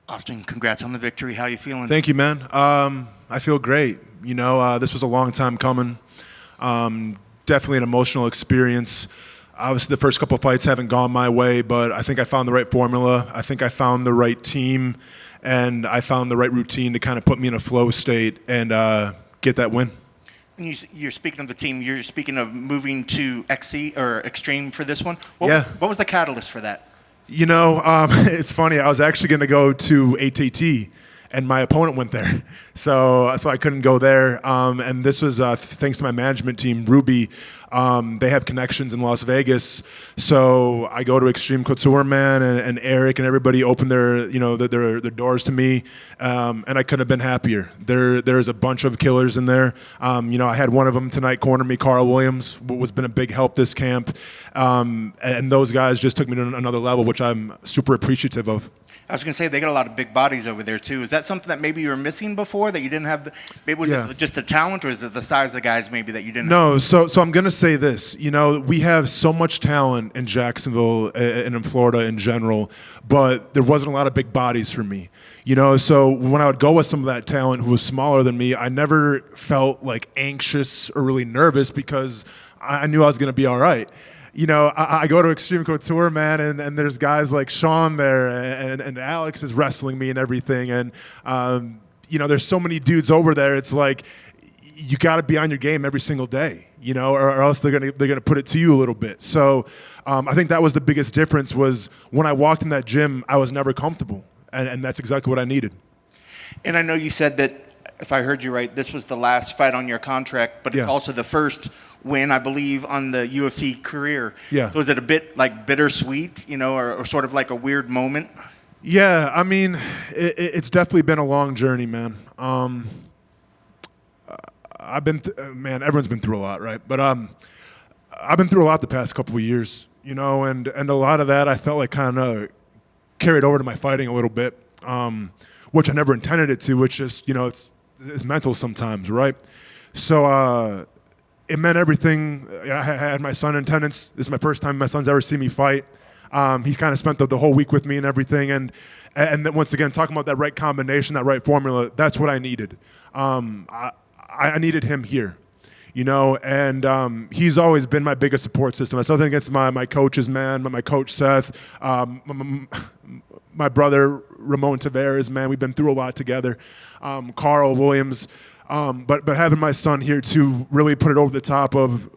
Austin, congrats on the victory. How you feeling? Thank you, man. I feel great. This was a long time coming. Definitely an emotional experience. Obviously, the first couple of fights haven't gone my way, but I think I found the right formula. I think I found the right team, and I found the right routine to kind of put me in a flow state and get that win. You're speaking of the team. You're speaking of moving to XC or Extreme for this one. What was the catalyst for that? It's funny. I was actually going to go to ATT, and my opponent went there, so I couldn't go there. And this was thanks to my management team, Ruby. They have connections in Las Vegas, so I go to Extreme Couture, man, and Eric and everybody opened their doors to me, and I couldn't have been happier. There's a bunch of killers in there. I had one of them tonight corner me, Carl Williams, who's been a big help this camp, and those guys just took me to another level, which I'm super appreciative of. I was going to say, they got a lot of big bodies over there, too. Is that something that maybe you were missing before, that you didn't have? Maybe was it just the talent, or is it the size of the guys maybe that you didn't have? No, so I'm going to say this. We have so much talent in Jacksonville and in Florida in general, but there wasn't a lot of big bodies for me. So when I would go with some of that talent who was smaller than me, I never felt like anxious or really nervous because I knew I was going to be all right. I go to Extreme Couture, man, and there's guys like Sean there, and Alex is wrestling me and everything. And, there's so many dudes over there. It's like you got to be on your game every single day, or else they're gonna put it to you a little bit. So I think that was the biggest difference was when I walked in that gym, I was never comfortable. And that's exactly what I needed. And I know you said that, if I heard you right, this was the last fight on your contract, but it's also the first win, I believe, on the UFC career. Yeah. So is it a bit like bittersweet, or sort of like a weird moment? Yeah, I mean, it's definitely been a long journey, man. Everyone's been through a lot, right? But I've been through a lot the past couple of years, and a lot of that I felt like kind of carried over to my fighting a little bit, which I never intended it to, which is, it's mental sometimes, right? So it meant everything. I had my son in attendance. This is my first time my son's ever seen me fight. He's kind of spent the whole week with me and everything. And then once again, talking about that right combination, that right formula, that's what I needed. I needed him here, and he's always been my biggest support system. That's nothing against my coaches, man, my coach Seth, my brother Ramon Tavares, man. We've been through a lot together. Carl Williams, but having my son here to really put it over the top of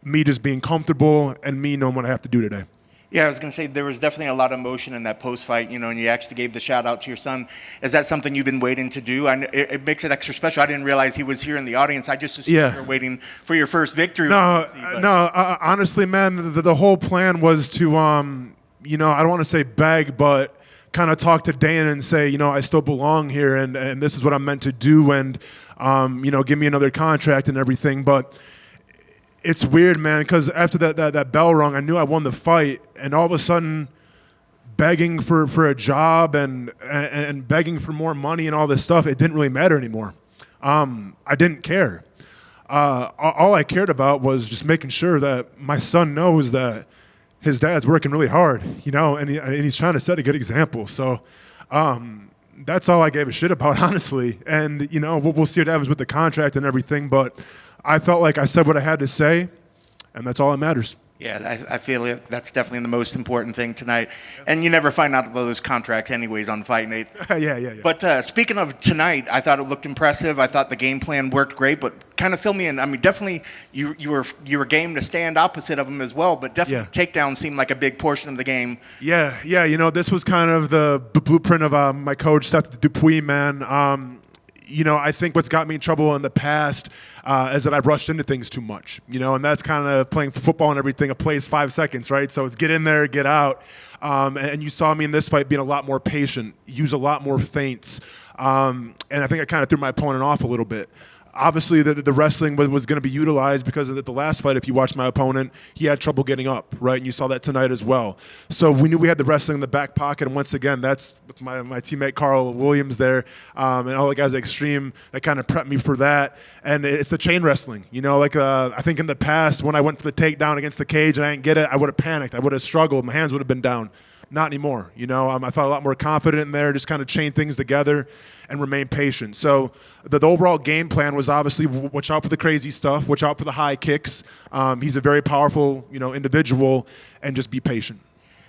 me just being comfortable and me knowing what I have to do today. Yeah, I was going to say there was definitely a lot of emotion in that post-fight, and you actually gave the shout-out to your son. Is that something you've been waiting to do? It makes it extra special. I didn't realize he was here in the audience. I just assumed you were waiting for your first victory. Honestly, man, the whole plan was to, I don't want to say beg, but kind of talk to Dan and say, I still belong here, and this is what I'm meant to do, and, give me another contract and everything, but it's weird, man, because after that bell rung, I knew I won the fight, and all of a sudden, begging for a job and begging for more money and all this stuff, it didn't really matter anymore. I didn't care. All I cared about was just making sure that my son knows that his dad's working really hard, and he's trying to set a good example. So that's all I gave a shit about, honestly. And, we'll see what happens with the contract and everything, but I felt like I said what I had to say, and that's all that matters. Yeah, I feel it. That's definitely the most important thing tonight. And you never find out about those contracts anyways on Fight Night. Yeah. But speaking of tonight, I thought it looked impressive. I thought the game plan worked great, but kind of fill me in. I mean, definitely you were game to stand opposite of him as well, but definitely takedown seemed like a big portion of the game. Yeah. This was kind of the blueprint of my coach, Seth Dupuis, man. I think what's got me in trouble in the past is that I've rushed into things too much, and that's kind of playing football and everything. A play is 5 seconds, right? So it's get in there, get out. And you saw me in this fight being a lot more patient, use a lot more feints. And I think I kind of threw my opponent off a little bit. Obviously, the wrestling was going to be utilized because of the last fight. If you watched my opponent, he had trouble getting up, right? And you saw that tonight as well. So we knew we had the wrestling in the back pocket. And once again, that's with my teammate Carl Williams there and all the guys at Extreme that kind of prepped me for that. And it's the chain wrestling. I think in the past when I went for the takedown against the cage and I didn't get it, I would have panicked. I would have struggled. My hands would have been down. Not anymore. You know, I felt a lot more confident in there, just kind of chain things together and remain patient. So the overall game plan was obviously watch out for the crazy stuff, watch out for the high kicks. He's a very powerful, individual, and just be patient.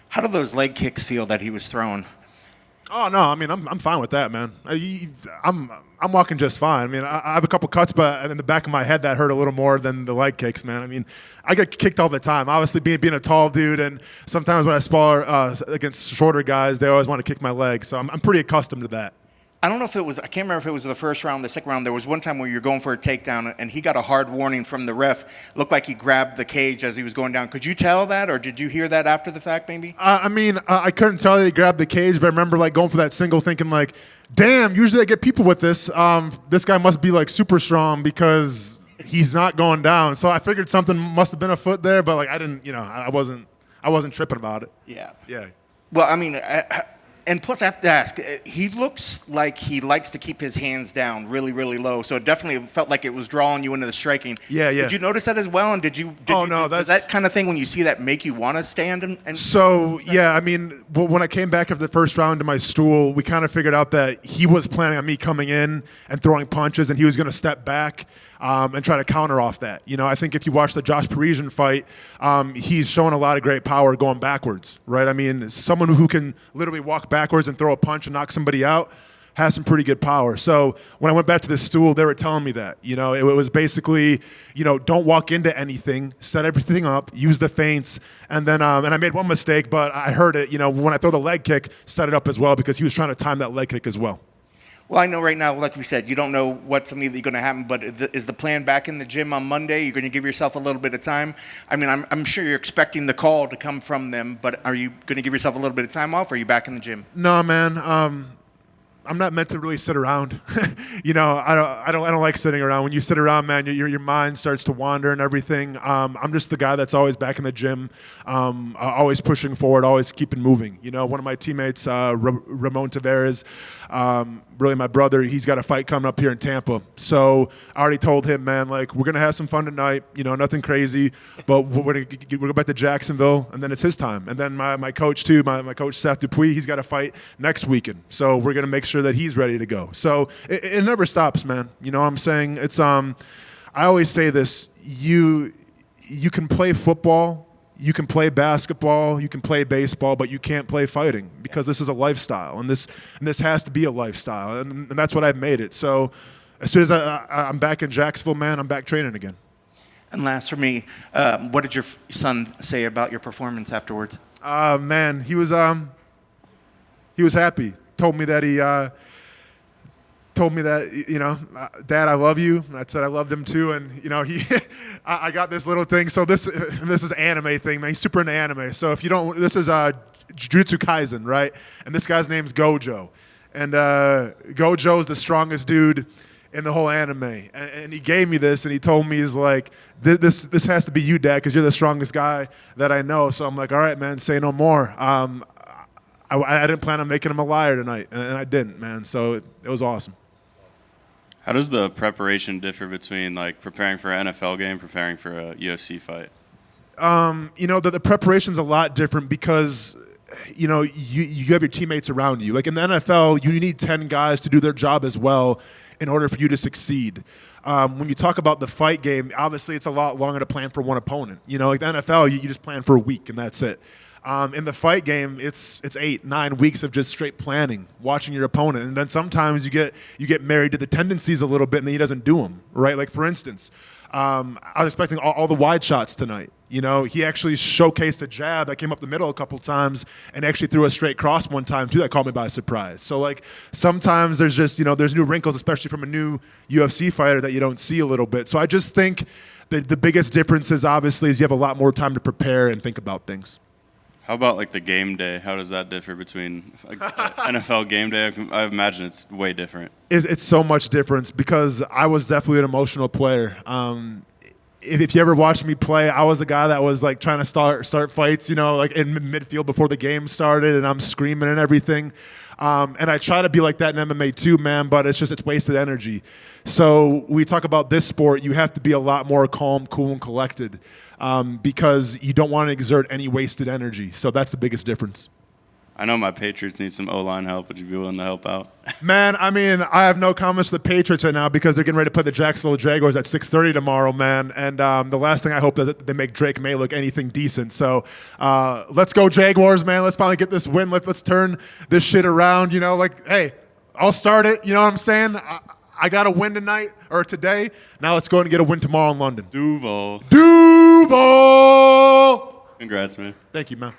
How do those leg kicks feel that he was throwing? Oh no, I mean I'm fine with that, man. I'm walking just fine. I mean I have a couple cuts, but in the back of my head that hurt a little more than the leg kicks, man. I mean I get kicked all the time. Obviously being a tall dude, and sometimes when I spar against shorter guys, they always want to kick my leg. So I'm pretty accustomed to that. I don't know if it was, I can't remember if it was the first round, the second round. There was one time where you're going for a takedown and he got a hard warning from the ref. Looked like he grabbed the cage as he was going down. Could you tell that, or did you hear that after the fact maybe? I couldn't tell that he grabbed the cage, but I remember like going for that single thinking like, damn, usually I get people with this. This guy must be like super strong because he's not going down. So I figured something must have been afoot there, but like I didn't, I wasn't tripping about it. Yeah. Yeah. Well, I mean, and plus I have to ask, he looks like he likes to keep his hands down really, really low. So it definitely felt like it was drawing you into the striking. Yeah. Did you notice that as well? And does that kind of thing when you see that make you want to stand and So, yeah, I mean, when I came back after the first round to my stool, we kind of figured out that he was planning on me coming in and throwing punches, and he was going to step back and try to counter off that. I think if you watch the Josh Parisian fight, he's showing a lot of great power going backwards, right? I mean, someone who can literally walk backwards and throw a punch and knock somebody out has some pretty good power. So when I went back to the stool, they were telling me that. It was basically, don't walk into anything, set everything up, use the feints, and then and I made one mistake, but I heard it. When I throw the leg kick, set it up as well because he was trying to time that leg kick as well. Well, I know right now, like we said, you don't know what's immediately going to happen, but is the plan back in the gym on Monday? You're going to give yourself a little bit of time? I mean, I'm sure you're expecting the call to come from them, but are you going to give yourself a little bit of time off, or are you back in the gym? No, man. I'm not meant to really sit around. I don't like sitting around. When you sit around, man, your mind starts to wander and everything. I'm just the guy that's always back in the gym, always pushing forward, always keeping moving. One of my teammates, Ramon Tavares, really my brother, he's got a fight coming up here in Tampa. So I already told him, man, like, we're going to have some fun tonight, nothing crazy, but we're going to go back to Jacksonville, and then it's his time. And then my coach, too, my coach, Seth Dupuis, he's got a fight next weekend. So we're going to make sure that he's ready to go. So it never stops, man. What I'm saying? It's I always say this, you can play football, you can play basketball, you can play baseball, but you can't play fighting because this is a lifestyle, and this has to be a lifestyle, and that's what I've made it. So as soon as I'm back in Jacksonville, man, I'm back training again. And last for me, what did your son say about your performance afterwards? Man, he was happy. Told me that Dad, I love you. And I said I loved him too. And I got this little thing. So this is anime thing, man. He's super into anime. So if you don't, this is Jujutsu Kaisen, right? And this guy's name's Gojo, and Gojo is the strongest dude in the whole anime. And he gave me this, and he told me, he's like, this has to be you, Dad, because you're the strongest guy that I know. So I'm like, all right, man, say no more. I didn't plan on making him a liar tonight, and I didn't, man. So it was awesome. How does the preparation differ between like preparing for an NFL game, preparing for a UFC fight? The preparation's a lot different because you have your teammates around you. Like in the NFL, you need 10 guys to do their job as well in order for you to succeed. When you talk about the fight game, obviously it's a lot longer to plan for one opponent. Like the NFL, you just plan for a week and that's it. In the fight game, it's 8-9 weeks of just straight planning, watching your opponent, and then sometimes you get married to the tendencies a little bit, and then he doesn't do them, right? Like for instance, I was expecting all the wide shots tonight. He actually showcased a jab that came up the middle a couple times, and actually threw a straight cross one time too that caught me by surprise. So like sometimes there's just there's new wrinkles, especially from a new UFC fighter that you don't see a little bit. So I just think that the biggest difference is obviously is you have a lot more time to prepare and think about things. How about like the game day? How does that differ between like, NFL game day? I imagine it's way different. It's so much difference because I was definitely an emotional player. If you ever watched me play, I was the guy that was like trying to start fights, like in midfield before the game started, and I'm screaming and everything. And I try to be like that in MMA too, man, but it's wasted energy. So we talk about this sport, you have to be a lot more calm, cool, and collected because you don't want to exert any wasted energy. So that's the biggest difference. I know my Patriots need some O-line help. Would you be willing to help out? Man, I mean, I have no comments to the Patriots right now because they're getting ready to play the Jacksonville Jaguars at 6:30 tomorrow, man. And the last thing I hope is that they make Drake May look anything decent. So let's go Jaguars, man. Let's finally get this win. Let's turn this shit around. You know, like, hey, I'll start it. You know what I'm saying? I got a win tonight or today. Now let's go and get a win tomorrow in London. Duval. Duval! Congrats, man. Thank you, man.